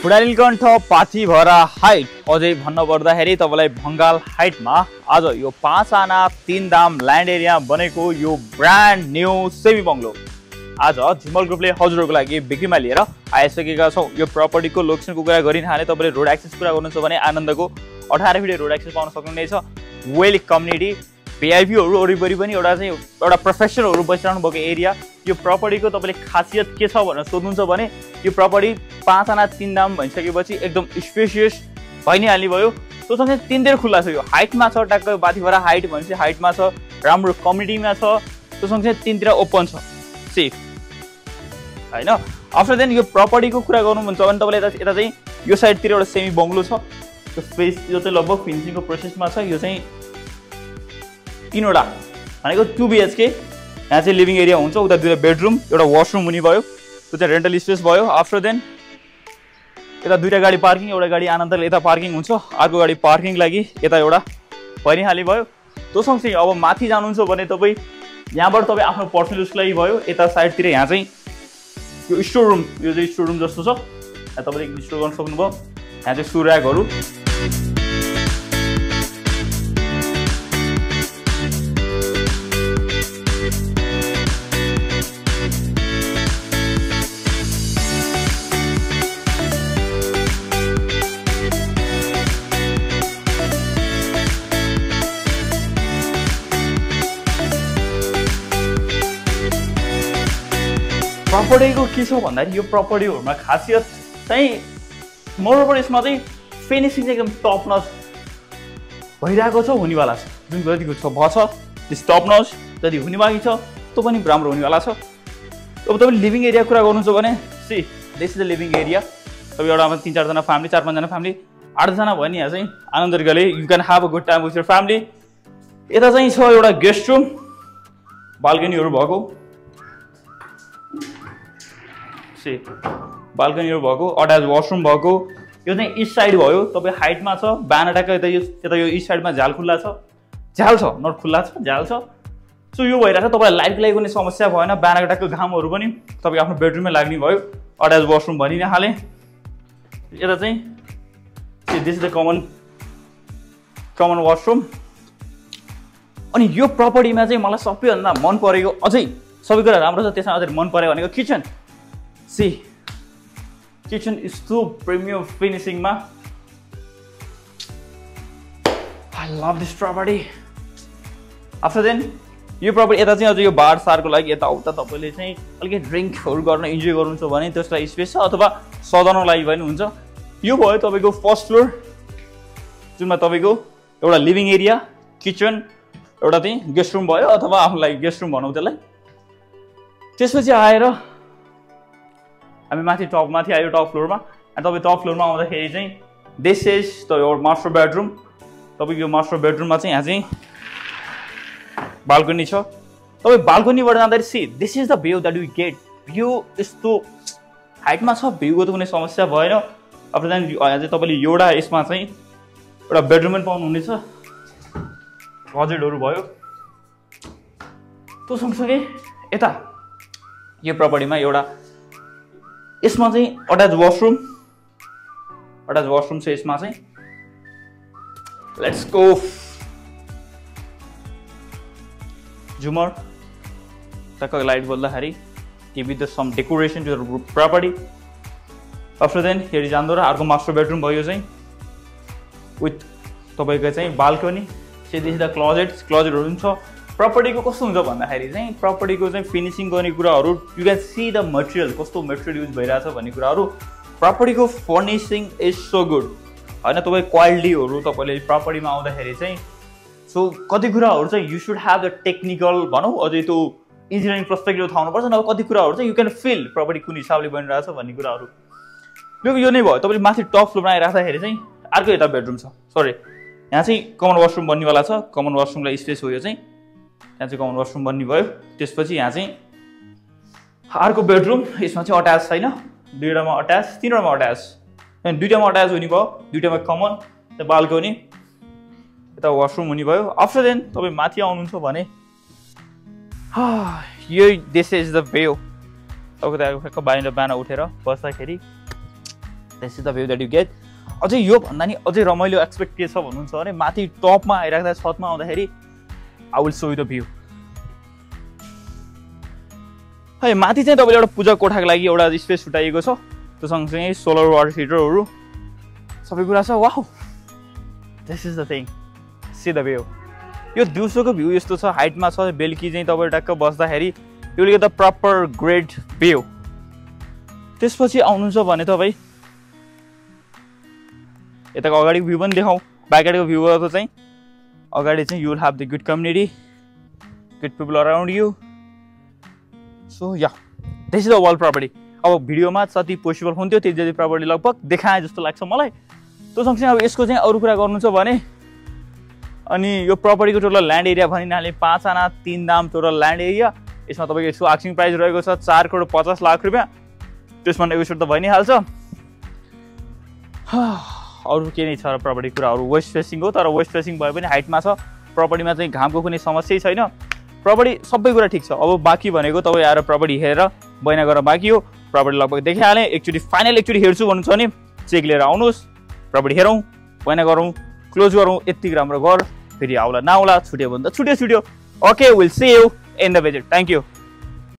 Budhanilkantha Pathibhara height अझै भन्नुपर्दाखेरि तपाईलाई भंगाल हाइटमा आज यो 5 आना 3 दाम ल्यान्ड एरिया बनेको यो ब्रान्ड न्यू सेमी बंगलो आज झिमल ग्रुपले हजुरहरुको लागि बिक्रीमा लिएर आइसकेका छौं। यो प्रपर्टीको लोकेसनको कुरा गरिरहने तपाईले रोड एक्सेस कुरा गर्नुहुन्छ भने आनन्दको 18 फिट रोड एक्सेस पाउन सक्नुहुनेछ। वेल कम्युनिटी भिआइपीहरु वरिपरि पनि एउटा प्रोफेसनलहरु बसिरहनु भएको एरिया। यो प्रपर्टीको तपाईले खासियत के छ भनेर सोध्नुहुन्छ भने यो प्रपर्टी 5 आना 3 दाम भइसकेपछि एकदम स्पेसियस भइ नै हाल्ने भयो। त्यसैले तीनतिर खुल्ला छ। यो हाइटमा छ, टक्क पाथिभरा हाइट भनेपछि हाइटमा छ, राम्रो कम्युनिटीमा छ। त्यसैले तीनतिर ओपन छ, सेफ हैन। आफ्टर देन यो प्रपर्टीको कुरा गर्नुहुन्छ भने तपाईले यता चाहिँ यो साइडतिर एउटा सेमी बंगलो छ। यो स्पेस यो चाहिँ लगभग फिनिशिङको प्रोसेसमा छ। यो चाहिँ तीनवटा भनेको 2 BHK। यहाँ चाहिँ लिभिङ एरिया हुन्छ, उता दुईटा बेडरुम, एउटा वाशरुम हुने भयो, त्यो चाहिँ रेन्टल स्पेस भयो। आफ्टर देन यता दुईटा गाडी पार्किङ, एउटा गाडी आनन्दले यता पार्किङ हुन्छ, अर्को गाडी पार्किङ लागि यता एउटा भइहाले भयो। त्यो सँगसँगै अब माथि जानुहुन्छ भने तपाईँ यहाँबाट तपाईँ आफ्नो पर्सनल युजको लागि भयो। यता साइडतिर यहाँ चाहिँ यो स्टोर रुम, यो चाहिँ स्टोर रुम जस्तो छ, यहाँ तपाईँले स्टोर गर्न सक्नुभयो। यहाँ चाहिँ सुर्याकहरू प्रपर्टीको के छ भन्दाखेरि यो प्रपर्टीहरुमा खासियत चाहिँ मोरओभर यसमा चाहिँ फिनिशिङ चाहिँ एकदम टप नच भइरहेको छ, हुनेवाला छ। जुन जतिको छ भछ त्यस टप नच जति हुने बाँकी छ त्यो पनि राम्रो हुनेवाला छ। अब तपाईँ लिभिङ एरिया कुरा गर्नुहुन्छ भने C this is the living area. तपाईँ एउटा 3-4 जना फ्यामिली, 4-5 जना फ्यामिली, 8 जना भयो नि। यहाँ चाहिँ आनन्द तरिकाले you can have a good time with your family. यता चाहिँ छ एउटा गेस्ट रुम, बाल्कनीहरू भएको, बाल्कनीहरू भएको, अट्याच वाशरुम भएको। यो चाहिँ इस्ट साइड भयो, तपाईँ हाइटमा छ, बानाटाको यता यो इस्ट साइडमा झ्याल खुल्ला छ, झ्याल छ नट खुल्ला छ, झ्याल छ। सो यो भइरहेको छ, तपाईँलाई लाइटको लागि कुनै समस्या भएन। बानाटाको घामहरू पनि तपाईँ आफ्नो बेडरुममै लाग्ने भयो। अट्याच वाशरुम भनि नै हालेँ। यता चाहिँ this is the common washroom. अनि यो प्रपर्टीमा चाहिँ मलाई सबैभन्दा मन परेको, अझै सबै कुरा राम्रो छ, त्यसमा अझै मन परेको भनेको किचन। सी किचन यस्तो प्रिमियम फिनिशिङमा, I love this property. After then यो प्रपर्टी यता चाहिँ अझै यो बार सारको लागि यताउता तपाईँले चाहिँ अलिकति ड्रिङ्कहरू गर्न इन्जोय गर्नुहुन्छ भने त्यसलाई स्पेस छ, अथवा सजाउनको लागि पनि हुन्छ। यो भयो तपाईँको फर्स्ट फ्लोर, जुनमा तपाईँको एउटा लिभिङ एरिया, किचन, एउटा चाहिँ गेस्ट रुम भयो, अथवा आफ्नो लागि गेस्ट रुम भनौँ त्यसलाई। त्यसपछि आएर हामी माथि आयो टप फ्लोरमा। अनि तपाईँ टप फ्लोरमा आउँदाखेरि चाहिँ this is the your master bedroom. तपाईँको यो मास्टर बेडरुममा चाहिँ यहाँ चाहिँ बाल्कनी छ। तपाईँ बाल्कनीबाट जाँदाखेरि see this is the view that you get. View यस्तो हाइटमा छ, भ्यूको त कुनै समस्या भएन। अब चाहिँ चाहिँ तपाईँले एउटा यसमा चाहिँ एउटा बेडरुम पनि पाउनुहुनेछ, क्लोजेटहरू भयो। त्यो सँगसँगै यता यो प्रपर्टीमा एउटा यसमा चाहिँ अट्याच वाशरुम छ यसमा चाहिँ। लेट्स गो झुमर टक्क लाइट बल्दाखेरि give the some decoration to the property. After then हेरी जाँदो र अर्को मास्टर बेडरुम भयो चाहिँ विथ तपाईँको चाहिँ बाल्कनी। दिस द क्लोजेटहरू पनि छ। प्रपर्टीको कस्तो हुन्छ भन्दाखेरि चाहिँ प्रपर्टीको चाहिँ फिनिशिङ गर्ने कुराहरू, you can see the material, कस्तो मटेरियल युज भइरहेछ भन्ने कुराहरू। प्रपर्टीको फर्निसिङ इज सो गुड होइन। तपाईँ क्वालिटीहरू तपाईँले प्रपर्टीमा आउँदाखेरि चाहिँ सो कति कुराहरू चाहिँ you should have the technical भनौँ, अझै त्यो इन्जिनियरिङ पर्सपेक्टिभ थाहा हुनुपर्छ। नभए कति कुराहरू चाहिँ यु क्यान फिल प्रपर्टी कुन हिसाबले बनिरहेछ भन्ने कुराहरू। यो नै भयो। तपाईँले माथि टप फ्लोरमा आइराख्दाखेरि चाहिँ अर्को यता बेडरुम छ, सरी यहाँ चाहिँ कमन वासरुम बन्नेवाला छ। कमन वासरुमलाई स्पेस हो यो चाहिँ, यहाँ चाहिँ कमन वासरुम बन्ने भयो। त्यसपछि यहाँ चाहिँ अर्को बेडरुम, यसमा चाहिँ अट्याच छैन, दुईवटामा अट्याच, तीनवटामा अट्याच, दुईवटामा अट्याच हुने भयो, दुईवटामा कमन, त्यहाँ बाल्कनी, यता वासरुम हुने भयो। आफ्टर देन तपाईँ माथि आउनुहुन्छ भने यो दिस इज द भ्यू। तपाईँको त्यहाँको बाहिर बिहान उठेर बस्दाखेरि this is the view that you get. अझै यो भन्दा नि अझै रमाइलो एक्सपेक्ट के छ भन्नुहुन्छ भने माथि टपमा आइराख्दा छतमा आउँदाखेरि I will so you the view. है माथि चाहिँ तपाईँले एउटा पूजा कोठाको लागि एउटा स्पेस छुटाइएको छ, त्यो सँगसँगै सोलर वाटर हिटरहरू सबै कुरा छ। Wow, this is the thing, see the view. यो दिउँसोको भ्यू यस्तो छ, हाइटमा छ, बेलुकी चाहिँ तपाईँ टक्क बस्दाखेरि you will get the proper great view. त्यसपछि आउनुहुन्छ भने तपाईँ यताको अगाडिको भ्यू पनि देखाउँ। ब्याकसाइडको भ्यू गर्दा चाहिँ अगाडि चाहिँ you will have the good community, good people around you. So yeah this is the world property. अब भिडियोमा जति पोसिबल हुन्थ्यो त्यति जति प्रपर्टी लगभग देखाएँ जस्तो लाग्छ मलाई। त्यो सँगसँगै अब यसको चाहिँ अरू कुरा गर्नु छ भने अनि यो प्रपर्टीको टोटल ल्यान्ड एरिया भनिनाले 5 आना 3 दाम टोटल ल्यान्ड एरिया। यसमा तपाईँको यसको आस्किङ प्राइस रहेको छ 4 करोड 50 लाख रुपियाँ। त्यसमा नेगोसिएट त भइ नै हाल्छ। अरू के नै छ र प्रपर्टी कुराहरू, वेस्ट फेसिङ हो, तर वेस्ट फेसिङ भए पनि हाइटमा छ। प्रपर्टीमा चाहिँ घामको कुनै समस्या छैन, प्रपर्टी सबै कुरा ठिक छ। अब बाँकी भनेको तपाईँ आएर प्रपर्टी हेरेर बैना गरेर बाँकी हो। प्रपर्टी लगभग देखिहालेँ, एकचोटि फाइनल एकचोटि हेर्छु भन्नुहुन्छ भने चेक लिएर आउनुहोस्, प्रपर्टी हेरौँ, बैना गरौँ, क्लोज गरौँ। यति राम्रो गर, फेरि आउला नआउला, छुट्यो भने त छुट्यो। Okay, will see you in the visit. Thank you.